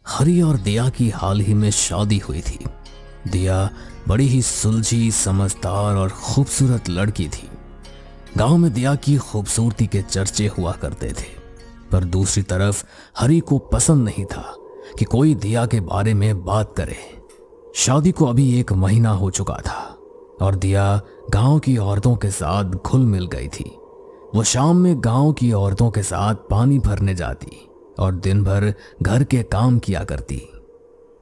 हरी और दिया की हाल ही में शादी हुई थी। दिया बड़ी ही सुलझी, समझदार और खूबसूरत लड़की थी। गांव में दिया की खूबसूरती के चर्चे हुआ करते थे, पर दूसरी तरफ हरी को पसंद नहीं था कि कोई दिया के बारे में बात करे। शादी को अभी 1 महीना हो चुका था और दिया गांव की औरतों के साथ घुल मिल गई थी। वो शाम में गांव की औरतों के साथ पानी भरने जाती और दिन भर घर के काम किया करती।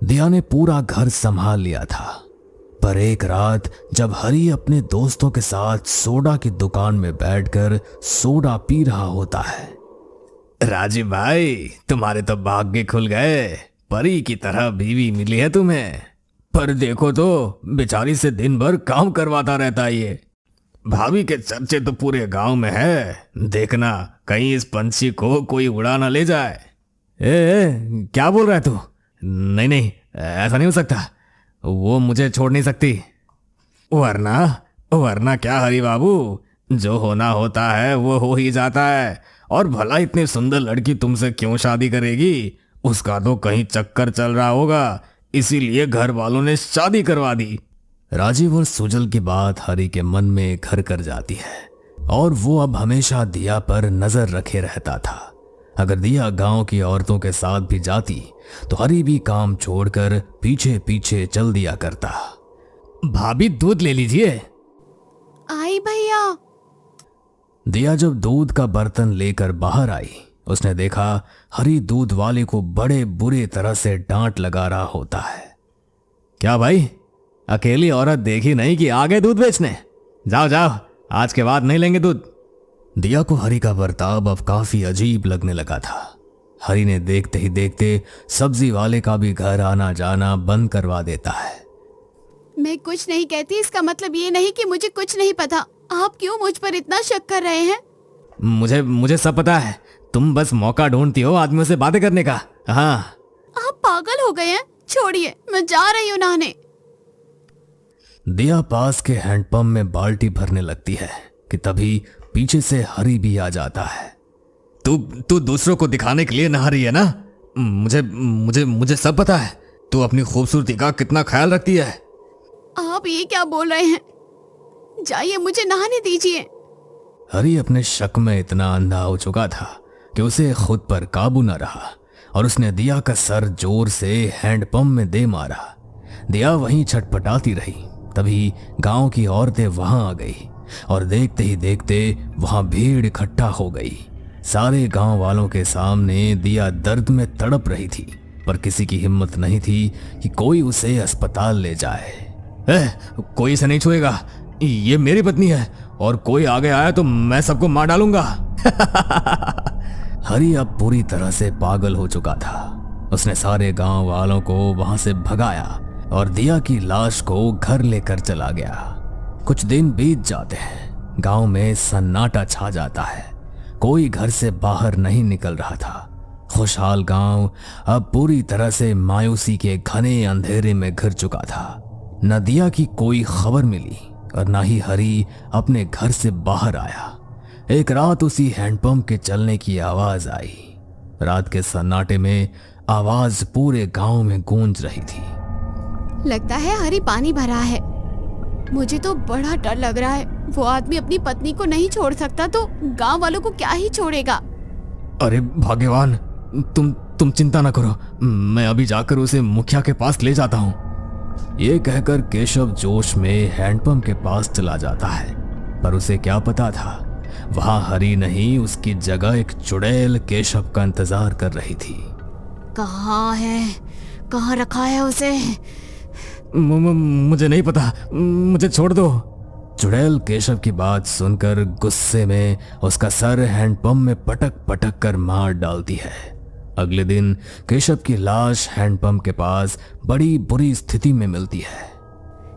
दिया ने पूरा घर संभाल लिया था, पर एक रात जब हरी अपने दोस्तों के साथ सोडा की दुकान में बैठकर सोडा पी रहा होता है। राजीव भाई, तुम्हारे तो भाग्य खुल गए, परी की तरह बीवी मिली है तुम्हें। पर देखो तो बेचारी से दिन भर काम करवाता रहता है ये। भाभी के चर्चे तो पूरे गांव में है, देखना कहीं इस पंछी को कोई उड़ा ना ले जाए। क्या बोल रहा है तू? नहीं नहीं, ऐसा नहीं हो सकता, वो मुझे छोड़ नहीं सकती। वरना क्या हरी बाबू, जो होना होता है वो हो ही जाता है। और भला इतनी सुंदर लड़की तुमसे क्यों शादी करेगी? उसका तो कहीं चक्कर चल रहा होगा, इसीलिए घर वालों ने शादी करवा दी। राजीव और सुजल की बात हरी के मन में घर कर जाती है और वो अब हमेशा दिया पर नजर रखे रहता था। अगर दिया गांव की औरतों के साथ भी जाती तो हरी भी काम छोड़कर पीछे पीछे चल दिया करता। भाभी, दूध ले लीजिए। आई भैया। दिया जब दूध का बर्तन लेकर बाहर आई, उसने देखा हरी दूध वाले को बड़े बुरे तरह से डांट लगा रहा होता है। क्या भाई, अकेली औरत देखी नहीं कि आ गए दूध बेचने? जाओ जाओ, आज के बाद नहीं लेंगे दूध। दिया को हरी का बर्ताव अब काफी अजीब लगने लगा था। हरी ने देखते ही देखते सब्जी वाले का भी घर आना जाना बंद करवा देता है। मैं कुछ नहीं कहती, इसका मतलब ये नहीं कि मुझे कुछ नहीं पता। आप क्यों मुझ पर इतना शक कर रहे हैं? मुझे सब पता है, तुम बस मौका ढूंढती हो आदमियों से बातें करने का। हाँ, आप पागल हो गए हैं? छोड़िए, मैं जा रही हूँ नहाने। दिया पास के हैंडपंप में बाल्टी भरने लगती है कि तभी पीछे से हरी भी आ जाता है। तू दूसरों को दिखाने के लिए नहा रही है ना? मुझे सब पता है, तू अपनी खूबसूरती का कितना ख्याल रखती है। आप ये क्या बोल रहे हैं? जाइए, मुझे नहाने दीजिए। हरी अपने शक में इतना अंधा हो चुका था कि उसे खुद पर काबू न रहा और उसने दिया का सर जोर से हैंडपंप में दे मारा। दिया वहीं छटपटाती रही, तभी गांव की औरतें वहां आ गई और देखते ही देखते वहां भीड़ इकट्ठा हो गई। सारे गांव वालों के सामने दिया दर्द में तड़प रही थी, पर किसी की हिम्मत नहीं थी कि कोई उसे अस्पताल ले जाए। कोई इसे नहीं छुएगा, ये मेरी पत्नी है और कोई आगे आया तो मैं सबको मार डालूंगा। हरी अब पूरी तरह से पागल हो चुका था। उसने सारे गांव वालों को वहां से भगाया और दिया की लाश को घर लेकर चला गया। कुछ दिन बीत जाते हैं, गांव में सन्नाटा छा जाता है। कोई घर से बाहर नहीं निकल रहा था। खुशहाल गांव अब पूरी तरह से मायूसी के घने अंधेरे में घिर चुका था। न दिया की कोई खबर मिली और ना ही हरी अपने घर से बाहर आया। एक रात उसी हैंडपंप के चलने की आवाज आई। रात के सन्नाटे में आवाज पूरे गांव में गूंज रही थी। लगता है हरी पानी भरा है। मुझे तो बड़ा डर लग रहा है। वो आदमी अपनी पत्नी को नहीं छोड़ सकता तो गांव वालों को क्या ही छोड़ेगा। अरे भाग्यवान, तुम चिंता ना करो, मैं अभी जाकर उसे मुखिया के पास ले जाता हूँ। ये कहकर केशव जोश में हैंडपंप के पास चला जाता है, पर उसे क्या पता था वहां हरी नहीं, उसकी जगह एक चुड़ैल केशव का इंतजार कर रही थी। कहाँ है? कहाँ रखा है उसे? मुझे नहीं पता, मुझे छोड़ दो। चुड़ैल केशव की बात सुनकर गुस्से में उसका सर हैंडपंप में पटक पटक कर मार डालती है। अगले दिन केशव की लाश हैंडपंप के पास बड़ी बुरी स्थिति में मिलती है।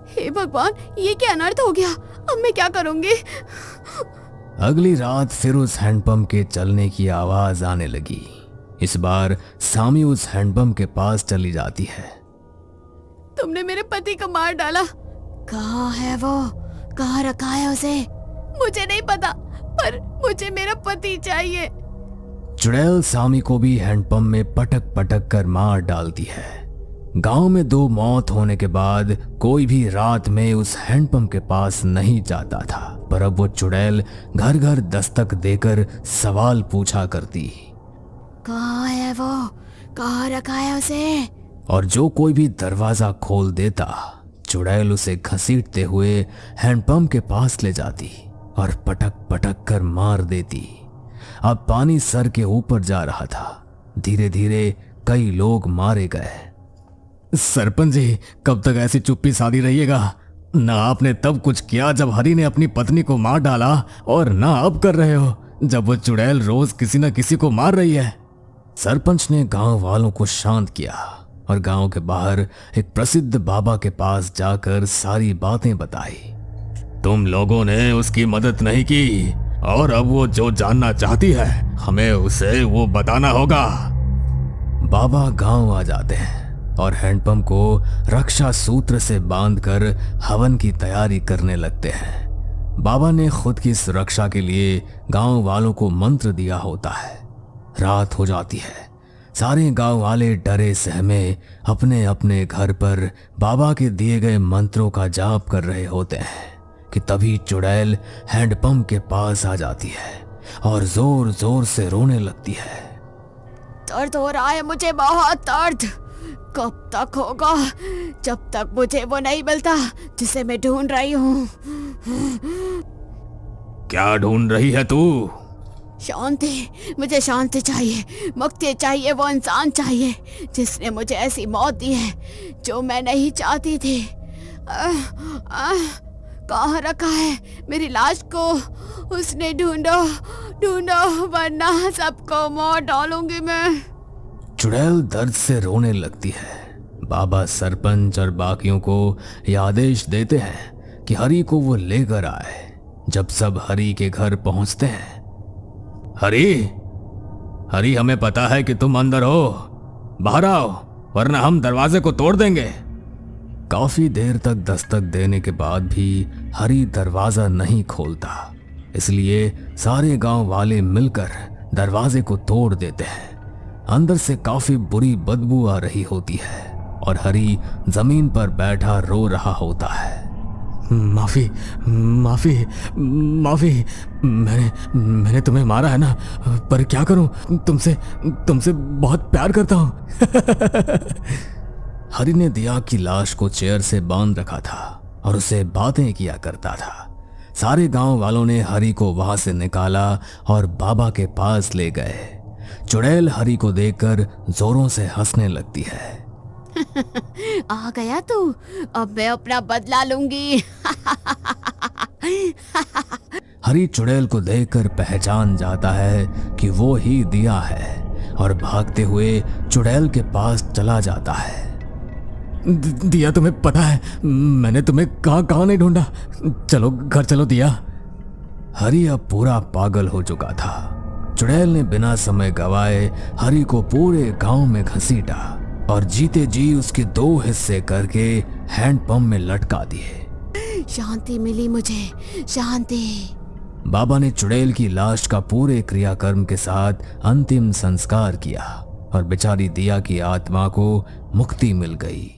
हे भगवान, ये क्या अनर्थ हो गया? अब मैं क्या करूंगी? अगली रात फिर उस हैंडपंप के चलने की आवाज आने लगी। इस बार सामी उस हैंडपंप के पास चली जाती है। तुमने मेरे पति को मार डाला। कहाँ है वो? कहाँ रखा है उसे? मुझे नहीं पता, पर मुझे मेरा पति चाहिए। चुड़ैल सामी को भी हैंडपंप में पटक पटक कर मार डालती है। गांव में 2 मौत होने के बाद कोई भी रात में उस हैंडपंप के पास नहीं जाता था, पर अब वो चुड़ैल घर घर दस्तक देकर सवाल पूछा करती। कहाँ है वो? कहाँ रखा है उसे? और जो कोई भी दरवाजा खोल देता, चुड़ैल उसे घसीटते हुए हैंडपंप के पास ले जाती और पटक पटक कर मार देती। अब पानी सर के ऊपर जा रहा था। धीरे धीरे कई लोग मारे गए। सरपंच जी, कब तक ऐसी चुप्पी साधी रहिएगा? ना आपने तब कुछ किया जब हरी ने अपनी पत्नी को मार डाला, और ना अब कर रहे हो जब वो चुड़ैल रोज किसी न किसी को मार रही है। सरपंच ने गांव वालों को शांत किया और गांव के बाहर एक प्रसिद्ध बाबा के पास जाकर सारी बातें बताई। तुम लोगों ने उसकी मदद नहीं की, और अब वो जो जानना चाहती है हमें उसे वो बताना होगा। बाबा गांव आ जाते हैं और हैंडपंप को रक्षा सूत्र से बांधकर हवन की तैयारी करने लगते हैं। बाबा ने खुद की सुरक्षा के लिए गांव वालों को मंत्र दिया होता है। रात हो जाती है। सारे गांव वाले डरे सहमे अपने अपने घर पर बाबा के दिए गए मंत्रों का जाप कर रहे होते हैं कि तभी चुड़ैल हैंडपंप के पास आ जाती है और जोर जोर से रोने लगती है। दर्द हो रहा है मुझे, बहुत दर्द। कब तक होगा? जब तक मुझे वो नहीं मिलता जिसे मैं ढूंढ रही हूँ। क्या ढूंढ रही है तू? शांति। मुझे शांति चाहिए, मुक्ति चाहिए। वो इंसान चाहिए जिसने मुझे ऐसी मौत दी है जो मैं नहीं चाहती थी। कहाँ रखा है मेरी लाश को? उसने ढूंढो ढूंढो, वरना सबको मार डालूंगी मैं। चुड़ैल दर्द से रोने लगती है। बाबा सरपंच और बाकियों को यह आदेश देते हैं कि हरी को वो लेकर आए। जब सब हरी के घर पहुंचते हैं, हरी, हरी, हमें पता है कि तुम अंदर हो, बाहर आओ वरना हम दरवाजे को तोड़ देंगे। काफी देर तक दस्तक देने के बाद भी हरी दरवाजा नहीं खोलता, इसलिए सारे गांव वाले मिलकर दरवाजे को तोड़ देते हैं। अंदर से काफी बुरी बदबू आ रही होती है और हरी जमीन पर बैठा रो रहा होता है। माफी माफी माफी, मैंने तुम्हें मारा है ना, पर क्या करूं, तुमसे बहुत प्यार करता हूं। हरी ने दिया की लाश को चेयर से बांध रखा था और उसे बातें किया करता था। सारे गांव वालों ने हरी को वहां से निकाला और बाबा के पास ले गए। चुड़ैल हरी को देखकर जोरों से हंसने लगती है। आ गया तू, अब मैं अपना बदला लूंगी। हरी चुड़ैल को देखकर पहचान जाता है कि वो ही दिया है और भागते हुए चुड़ैल के पास चला जाता है। दिया, तुम्हें पता है मैंने तुम्हें कहां नहीं ढूंढा? चलो घर चलो दिया। हरी अब पूरा पागल हो चुका था। चुड़ैल ने बिना समय गवाए हरी को पूरे गांव में घसीटा और जीते जी उसके 2 हिस्से करके हैंडपंप में लटका दिए। शांति मिली मुझे, शांति। बाबा ने चुड़ैल की लाश का पूरे क्रियाकर्म के साथ अंतिम संस्कार किया और बेचारी दिया की आत्मा को मुक्ति मिल गई।